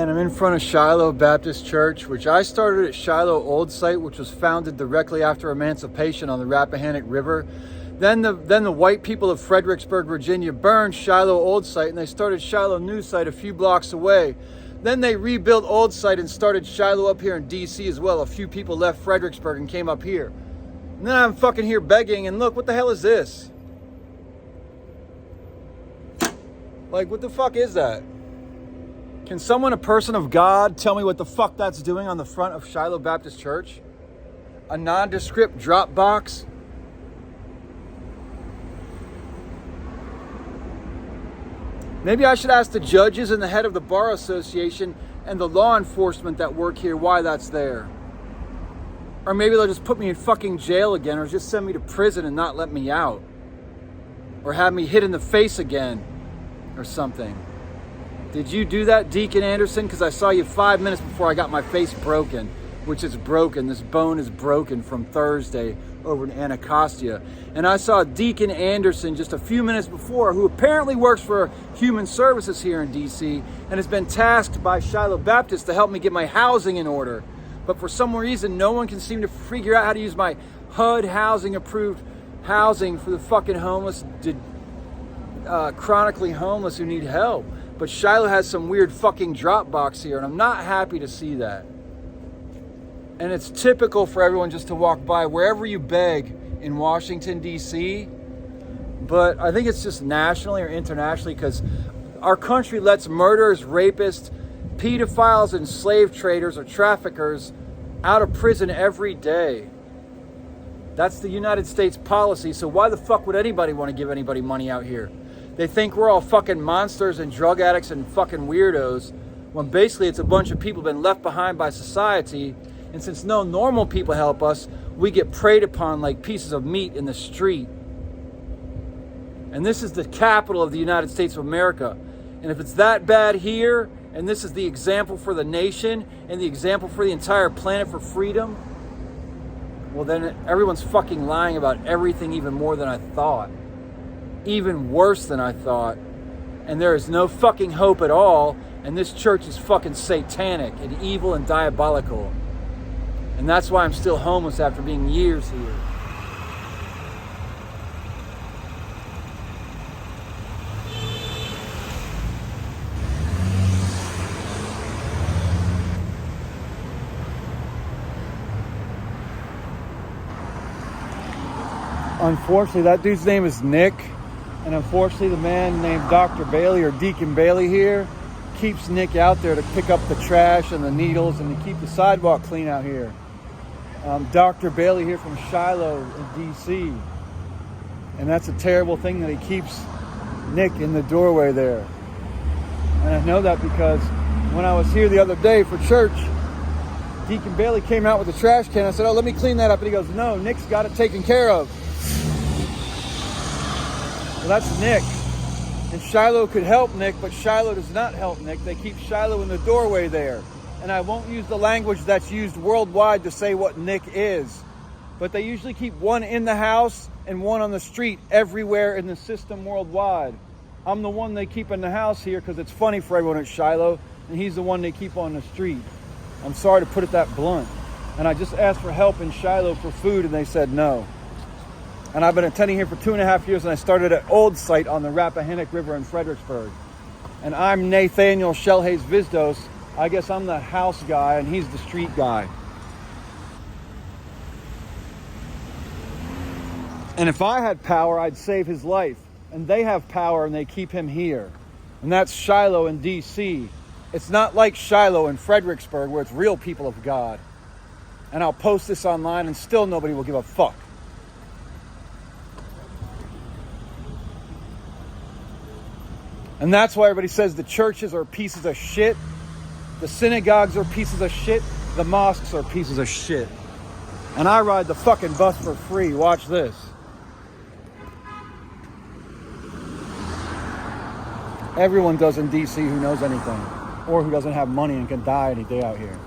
And I'm in front of Shiloh Baptist Church, which I started at Shiloh Old Site, which was founded directly after emancipation on the Rappahannock River. Then the white people of Fredericksburg, Virginia burned Shiloh Old Site and they started Shiloh New Site a few blocks away. Then they rebuilt Old Site and started Shiloh up here in DC as well. A few people left Fredericksburg and came up here. And then I'm fucking here begging, and look, what the hell is this? Like, what the fuck is that? Can someone, a person of God, tell me what the fuck that's doing on the front of Shiloh Baptist Church? A nondescript drop box? Maybe I should ask the judges and the head of the Bar Association and the law enforcement that work here why that's there. Or maybe they'll just put me in fucking jail again, or just send me to prison and not let me out. Or have me hit in the face again, or something. Did you do that, Deacon Anderson? Because I saw you 5 minutes before I got my face broken, which is broken. This bone is broken from Thursday over in Anacostia. And I saw Deacon Anderson just a few minutes before, who apparently works for Human Services here in DC and has been tasked by Shiloh Baptist to help me get my housing in order. But for some reason, no one can seem to figure out how to use my HUD housing approved housing for the fucking homeless, chronically homeless who need help. But Shiloh has some weird fucking drop box here, and I'm not happy to see that. And it's typical for everyone just to walk by wherever you beg in Washington, D.C. But I think it's just nationally or internationally, because our country lets murderers, rapists, pedophiles, and slave traders or traffickers out of prison every day. That's the United States policy, so why the fuck would anybody want to give anybody money out here? They think we're all fucking monsters and drug addicts and fucking weirdos, when basically it's a bunch of people been left behind by society, and since no normal people help us, we get preyed upon like pieces of meat in the street. And this is the capital of the United States of America. And if it's that bad here, and this is the example for the nation, and the example for the entire planet for freedom, well then everyone's fucking lying about everything even more than I thought. Even worse than I thought. And there is no fucking hope at all, and this church is fucking satanic and evil and diabolical. And that's why I'm still homeless after being years here. Unfortunately, that dude's name is Nick. And unfortunately, the man named Dr. Bailey or Deacon Bailey here keeps Nick out there to pick up the trash and the needles and to keep the sidewalk clean out here. Dr. Bailey here from Shiloh in D.C. And that's a terrible thing that he keeps Nick in the doorway there. And I know that because when I was here the other day for church, Deacon Bailey came out with a trash can. I said, oh, let me clean that up. And he goes, no, Nick's got it taken care of. Well, that's Nick. And Shiloh could help Nick, but Shiloh does not help Nick. They keep Shiloh in the doorway there. And I won't use the language that's used worldwide to say what Nick is. But they usually keep one in the house and one on the street everywhere in the system worldwide. I'm the one they keep in the house here because it's funny for everyone at Shiloh, and he's the one they keep on the street. I'm sorry to put it that blunt. And I just asked for help in Shiloh for food, and they said no. And I've been attending here for 2.5 years, and I started at Old Site on the Rappahannock River in Fredericksburg. And I'm Nathaniel Shellhays Vizdos. I guess I'm the house guy, and he's the street guy. And if I had power, I'd save his life. And they have power, and they keep him here. And that's Shiloh in D.C. It's not like Shiloh in Fredericksburg, where it's real people of God. And I'll post this online, and still nobody will give a fuck. And that's why everybody says the churches are pieces of shit. The synagogues are pieces of shit. The mosques are pieces of shit. And I ride the fucking bus for free. Watch this. Everyone does in DC who knows anything. Or who doesn't have money and can die any day out here.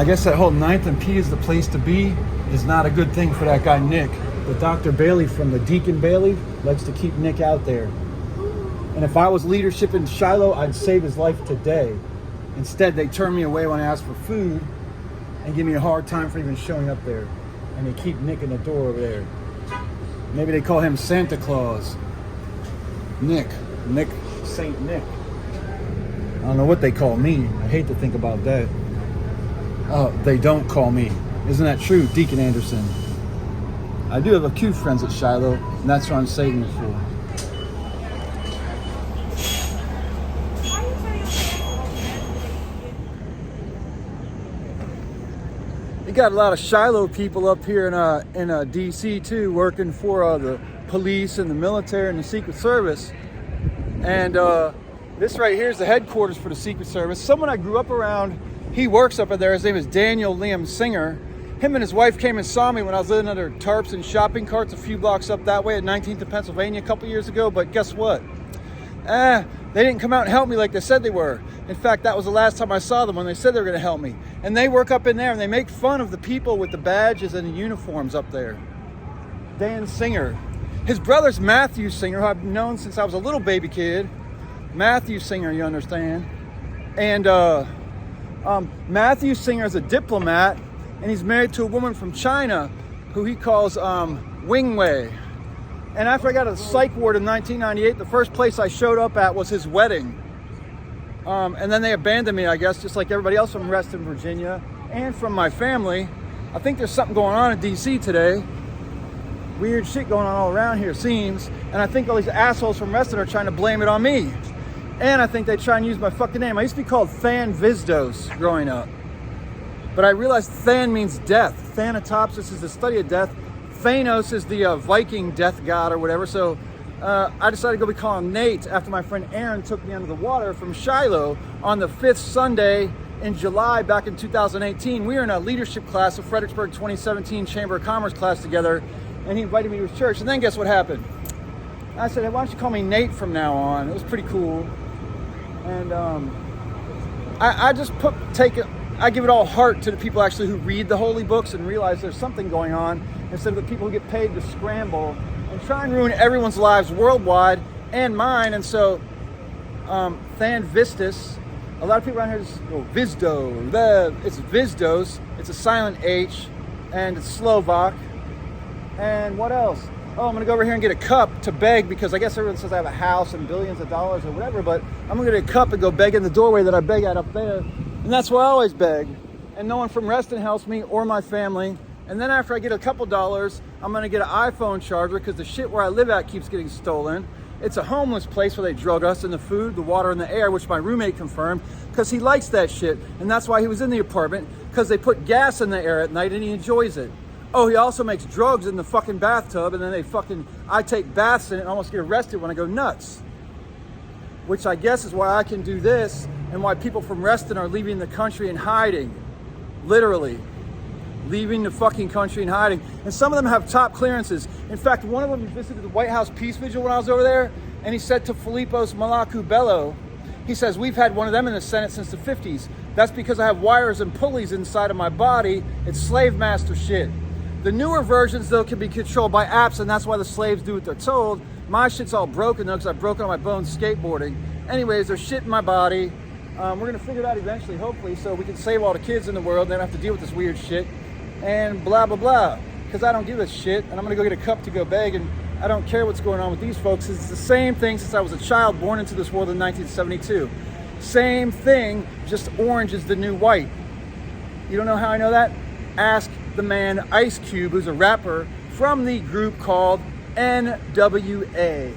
I guess that whole 9th and P is the place to be is not a good thing for that guy Nick. But Dr. Bailey from the Deacon Bailey likes to keep Nick out there. And if I was leadership in Shiloh, I'd save his life today. Instead, they turn me away when I ask for food and give me a hard time for even showing up there. And they keep Nick in the door over there. Maybe they call him Santa Claus. Nick, Saint Nick. I don't know what they call me. I hate to think about that. Oh, they don't call me. Isn't that true, Deacon Anderson? I do have a few friends at Shiloh, and that's what I'm saving it for. You got a lot of Shiloh people up here in DC too, working for the police and the military and the Secret Service. And this right here is the headquarters for the Secret Service. Someone I grew up around, he works up there. His name is Daniel Liam Singer. Him and his wife came and saw me when I was living under tarps and shopping carts a few blocks up that way at 19th and Pennsylvania a couple years ago. But guess what? They didn't come out and help me like they said they were. In fact, that was the last time I saw them when they said they were going to help me. And they work up in there and they make fun of the people with the badges and the uniforms up there. Dan Singer. His brother's Matthew Singer, who I've known since I was a little baby kid. Matthew Singer, you understand. And Matthew Singer is a diplomat, and he's married to a woman from China who he calls Wing Wei. And after I got a psych ward in 1998, the first place I showed up at was his wedding. And then they abandoned me, I guess, just like everybody else from Reston, Virginia, and from my family. I think there's something going on in DC today. Weird shit going on all around here, seems. And I think all these assholes from Reston are trying to blame it on me. And I think they try and use my fucking name. I used to be called Than Vizdos growing up. But I realized Than means death. Thanatopsis is the study of death. Thanos is the Viking death god or whatever. So I decided to go be calling Nate after my friend Aaron took me under the water from Shiloh on the 5th Sunday in July back in 2018. We were in a leadership class, a Fredericksburg 2017 Chamber of Commerce class together, and he invited me to his church. And then guess what happened? I said, hey, why don't you call me Nate from now on? It was pretty cool. And I just I give it all heart to the people actually who read the holy books and realize there's something going on, instead of the people who get paid to scramble and try and ruin everyone's lives worldwide and mine. And so Than Vistus, a lot of people around here just go Vizdo. It's Vizdos. It's a silent H, and it's Slovak. And what else? Oh, I'm going to go over here and get a cup to beg, because I guess everyone says I have a house and billions of dollars or whatever, but I'm going to get a cup and go beg in the doorway that I beg at up there. And that's where I always beg. And no one from Reston helps me or my family. And then after I get a couple dollars, I'm going to get an iPhone charger, because the shit where I live at keeps getting stolen. It's a homeless place where they drug us, and the food, the water, and the air, which my roommate confirmed, because he likes that shit. And that's why he was in the apartment, because they put gas in the air at night and he enjoys it. Oh, he also makes drugs in the fucking bathtub, and then I take baths in it and almost get arrested when I go nuts. Which I guess is why I can do this, and why people from Reston are leaving the country and hiding. Literally. Leaving the fucking country and hiding. And some of them have top clearances. In fact, one of them visited the White House Peace Vigil when I was over there, and he said to Filipos Malakubello, he says, we've had one of them in the Senate since the 50s. That's because I have wires and pulleys inside of my body. It's slave master shit. The newer versions, though, can be controlled by apps, and that's why the slaves do what they're told. My shit's all broken, though, because I've broken all my bones skateboarding. Anyways, there's shit in my body. We're going to figure it out eventually, hopefully, so we can save all the kids in the world and they don't have to deal with this weird shit. And blah, blah, blah. Because I don't give a shit, and I'm going to go get a cup to go beg, and I don't care what's going on with these folks. It's the same thing since I was a child born into this world in 1972. Same thing, just orange is the new white. You don't know how I know that? Ask the man Ice Cube, who's a rapper from the group called NWA.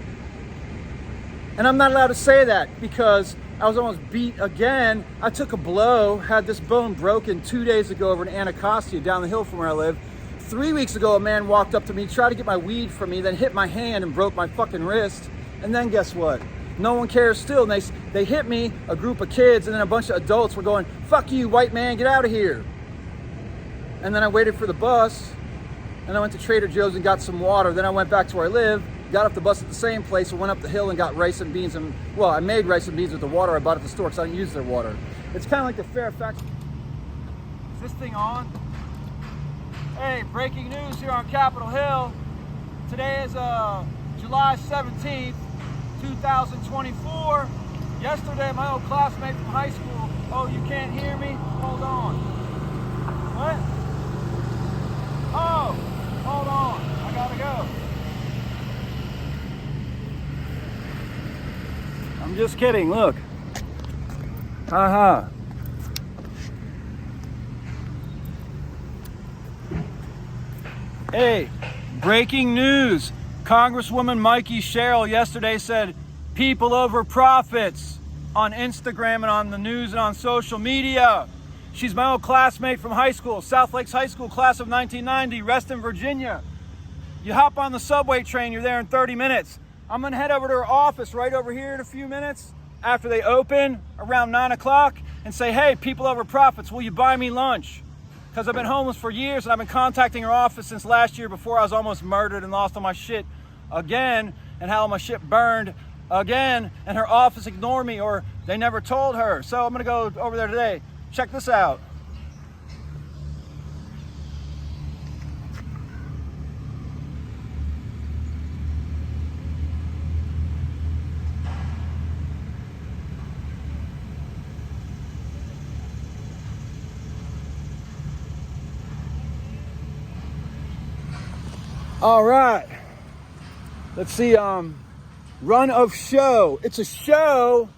And I'm not allowed to say that because I was almost beat again. I took a blow, had this bone broken 2 days ago over in Anacostia down the hill from where I live. 3 weeks ago, a man walked up to me, tried to get my weed from me, then hit my hand and broke my fucking wrist. And then guess what? No one cares still. And they hit me, a group of kids, and then a bunch of adults were going, fuck you, white man, get out of here. And then I waited for the bus, and I went to Trader Joe's and got some water. Then I went back to where I live, got off the bus at the same place, and went up the hill and got rice and beans. And well, I made rice and beans with the water I bought at the store because I didn't use their water. It's kind of like the Fairfax. Is this thing on? Hey, breaking news here on Capitol Hill. Today is July 17th, 2024. Yesterday, my old classmate from high school, oh, you can't hear me? Hold on. What? Oh, hold on. I gotta go. I'm just kidding, look. Haha. Hey, breaking news. Congresswoman Mikey Sherrill yesterday said, people over profits on Instagram and on the news and on social media. She's my old classmate from high school, South Lakes High School, class of 1990, Reston, Virginia. You hop on the subway train, you're there in 30 minutes. I'm gonna head over to her office right over here in a few minutes after they open around 9 o'clock and say, hey, people over profits, will you buy me lunch? Because I've been homeless for years and I've been contacting her office since last year before I was almost murdered and lost all my shit again and had all my shit burned again, and her office ignored me or they never told her. So I'm gonna go over there today. Check this out. All right, let's see, run of show. It's a show.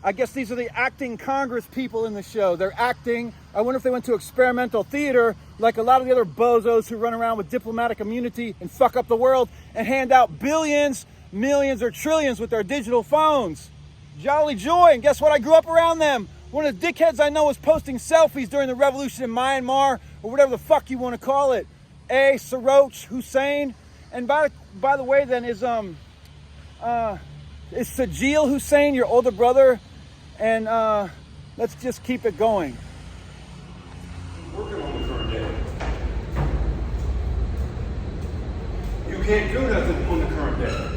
I guess these are the acting Congress people in the show. They're acting. I wonder if they went to experimental theater like a lot of the other bozos who run around with diplomatic immunity and fuck up the world and hand out billions, millions, or trillions with their digital phones. Jolly joy, and guess what? I grew up around them. One of the dickheads I know was posting selfies during the revolution in Myanmar, or whatever the fuck you want to call it. Saroch Hussein. And by the way, then is Sajil Hussein your older brother? And let's just keep it going. Working on the current day. You can't do nothing on the current day.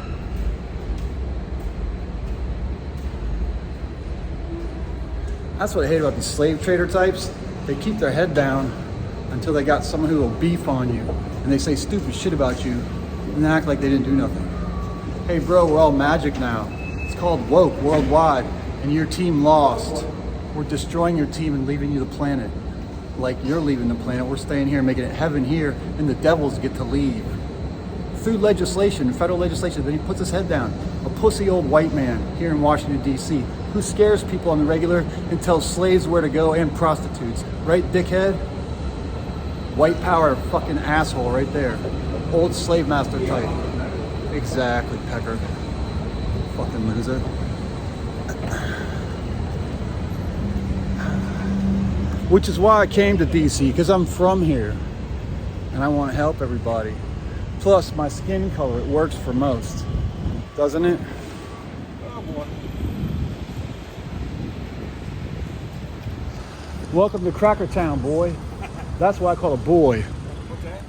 That's what I hate about these slave trader types. They keep their head down until they got someone who will beef on you. And they say stupid shit about you and act like they didn't do nothing. Hey bro, we're all magic now. It's called woke worldwide, and your team lost. We're destroying your team and leaving you the planet. Like you're leaving the planet, we're staying here, making it heaven here, and the devils get to leave. Through legislation, federal legislation, but he puts his head down. A pussy old white man here in Washington, D.C., who scares people on the regular and tells slaves where to go and prostitutes. Right, dickhead? White power fucking asshole right there. Old slave master type. Exactly, Pecker. Fucking loser. Which is why I came to DC, because I'm from here. And I want to help everybody. Plus, my skin color, it works for most. Doesn't it? Oh boy. Welcome to Cracker Town, boy. That's what I call a boy. What's that?